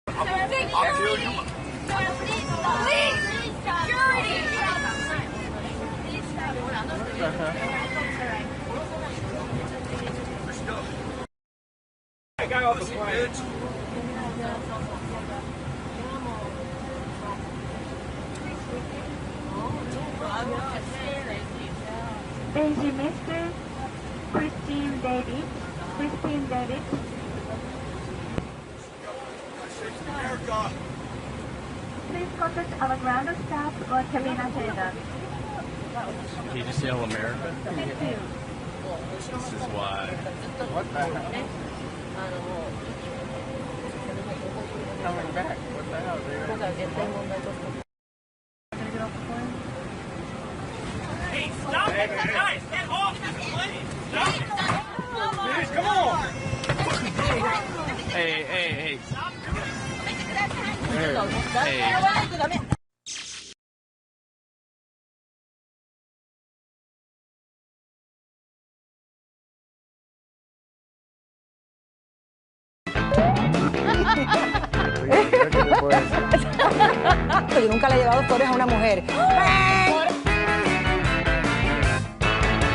I got off the plane. Benji Mr. Christine David. Christine David. Please contact our ground staff or cabin attendant. Can you just yell America? Thank you. This is why. What the hell? Coming back. What the hell, dude? Hey, stop it! Guys, get off this plane! Stop it! Please, come on! Hey, hey, hey. Hey. Yo nunca le he llevado flores a una mujer.